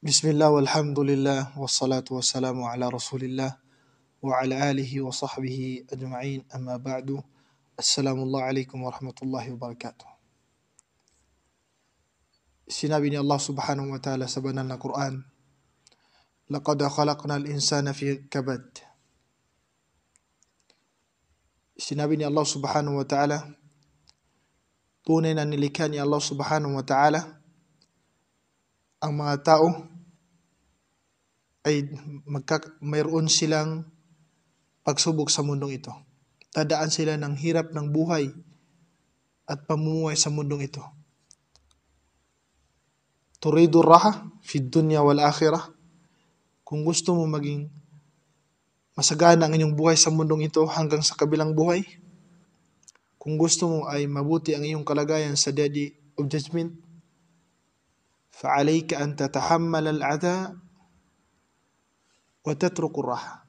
Bismillah walhamdulillah wassalatu wassalamu ala rasulillah wa ala alihi wa sahbihi ajma'in amma ba'du. Assalamualaikum warahmatullahi wabarakatuh. Sinabi ni Allah subhanahu wa ta'ala sa banal na Quran, laqad khalaqnal insana fi kabad. Sinabi ni Allah subhanahu wa ta'ala, tunay na nilikha ni Allah subhanahu wa ta'ala ang mga tao ay mayroon silang pagsubok sa mundong ito. Dadaan sila ng hirap ng buhay at pamumuhay sa mundong ito. Turidu raha fi dunya wal akhirah. Kung gusto mo maging masagana ang inyong buhay sa mundong ito hanggang sa kabilang buhay, kung gusto mo ay mabuti ang iyong kalagayan sa Day of Judgment, فعليك أن تتحمل الأذى وتترك الراحة.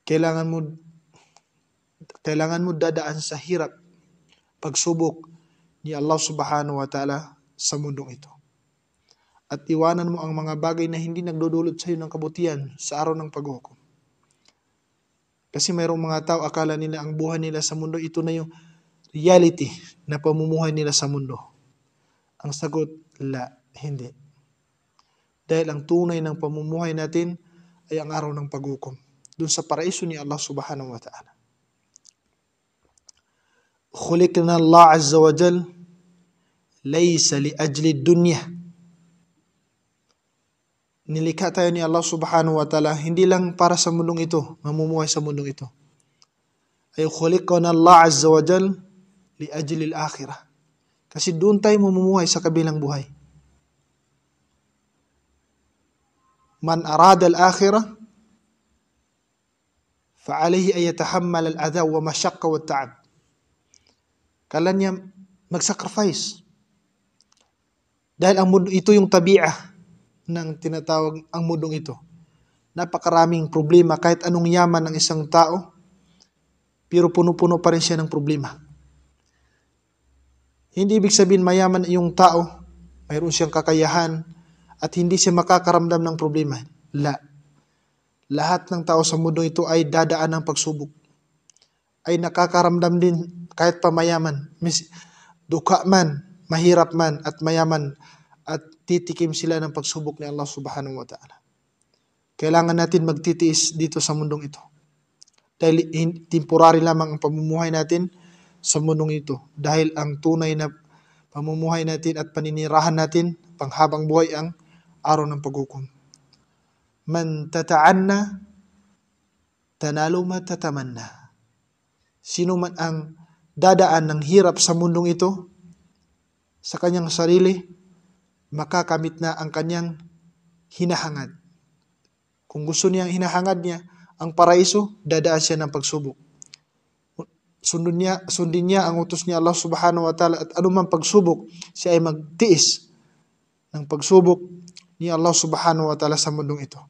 Kailangan mo dadaan sa hirap, pagsubok ni Allah subhanahu wa ta'ala sa mundong ito. At iwanan mo ang mga bagay na hindi nagdudulot sa iyo ng kabutihan sa araw ng paghukom. Kasi mayroong mga tao akala nila ang buhay nila sa mundo ito na yung reality na pamumuhay nila sa mundo. Ang sagot, hindi. Dahil ang tunay ng pamumuhay natin ay ang araw ng paghukom, dun sa paraiso ni Allah subhanahu wa ta'ala. Khuliqna Allah azza wa jal laysa li ajli dunya. Nilikha tayo ni Allah subhanahu wa ta'ala hindi lang para sa mundong ito, mamumuhay sa mundong ito. Ay khuliqna Allah azza wa jal li ajli al-akhirah. Kasi doon tayo mamumuhay sa kabilang buhay. Man arada al-akhirah, fa'alayhi ay yatahammal al-adha wa mashaqqa wa ta'ab. Kailan niya mag-sacrifice. Dahil ang mundo ito yung tabi'ah ng tinatawag ang mundong ito. Napakaraming problema kahit anong yaman ng isang tao, pero puno-puno pa rin siya ng problema. Hindi ibig sabihin mayaman yung tao, mayroon siyang kakayahan at hindi siya makakaramdam ng problema. Lahat ng tao sa mundo ito ay dadaan ng pagsubok. Ay nakakaramdam din kahit pa mayaman. Duka man, mahirap man at mayaman at titikim sila ng pagsubok ni Allah subhanahu wa ta'ala. Kailangan natin magtitiis dito sa mundong ito. Dahil temporary lamang ang pamumuhay natin sa mundong ito. Dahil ang tunay na pamumuhay natin at paninirahan natin, panghabang buhay ang araw ng paghukom. Man tata'anna, tanalu ma tatamanna. Sino man ang dadaan ng hirap sa mundong ito, sa kanyang sarili, makakamit na ang kanyang hinahangad. Kung gusto niyang hinahangad niya, ang paraiso, dadaan siya ng pagsubok. Sundin niya ang utos ni Allah subhanahu wa ta'ala at anumang pagsubok, siya ay magtiis ng pagsubok ni Allah subhanahu wa ta'ala sa mundong ito.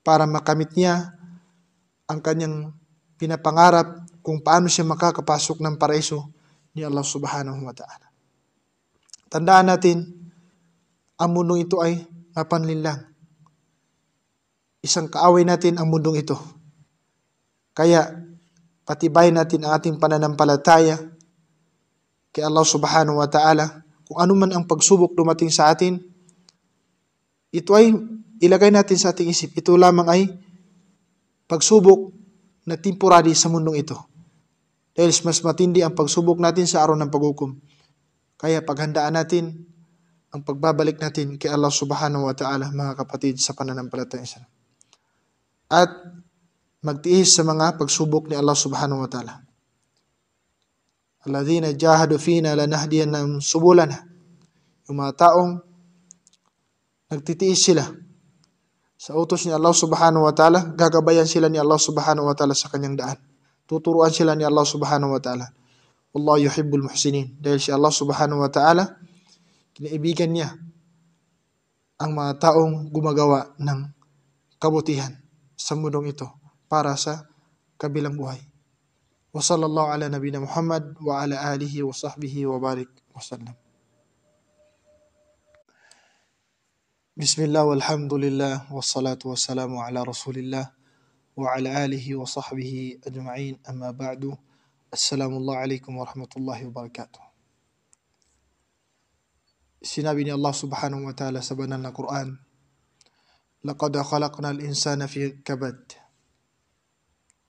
Para makamit niya ang kanyang pinapangarap kung paano siya makakapasok ng paraiso ni Allah subhanahu wa ta'ala. Tandaan natin, ang mundong ito ay mapanlinlang. Isang kaaway natin ang mundong ito. Kaya, patibayin natin ang ating pananampalataya kay Allah subhanahu wa ta'ala. Kung ano man ang pagsubok dumating sa atin, ito ay ilagay natin sa ating isip. Ito lamang ay pagsubok na temporary sa mundong ito. Dahil mas matindi ang pagsubok natin sa araw ng paghukom. Kaya paghandaan natin ang pagbabalik natin kay Allah subhanahu wa ta'ala, mga kapatid sa pananampalataya. At magtiis sa mga pagsubok ni Allah subhanahu wa ta'ala. Alladhina jahadu fina lanahdiyannahum subulana. Yung mga taong nagtitiis sila sa utos ni Allah subhanahu wa ta'ala, gagabayan sila ni Allah subhanahu wa ta'ala sa kanyang daan. Tuturuan sila ni Allah subhanahu wa ta'ala. Wallahu yuhibbul muhsinin. Dahil si Allah subhanahu wa ta'ala, kinaibigan niya ang mga taong gumagawa ng kabutihan sa mundong ito para sa kabilang buhay. Wa sallallahu ala nabina Muhammad wa ala alihi wa sahbihi wa barik wa sallam. Bismillah walhamdulillah wassalatu wassalamu ala rasulillah wa ala alihi wa sahbihi ajma'in, amma ba'du. Assalamualaikum warahmatullahi wabarakatuh. Sinabi ni Allah subhanahu wa ta'ala sa banal na Quran, laqad khalaqnal insana fi kabad.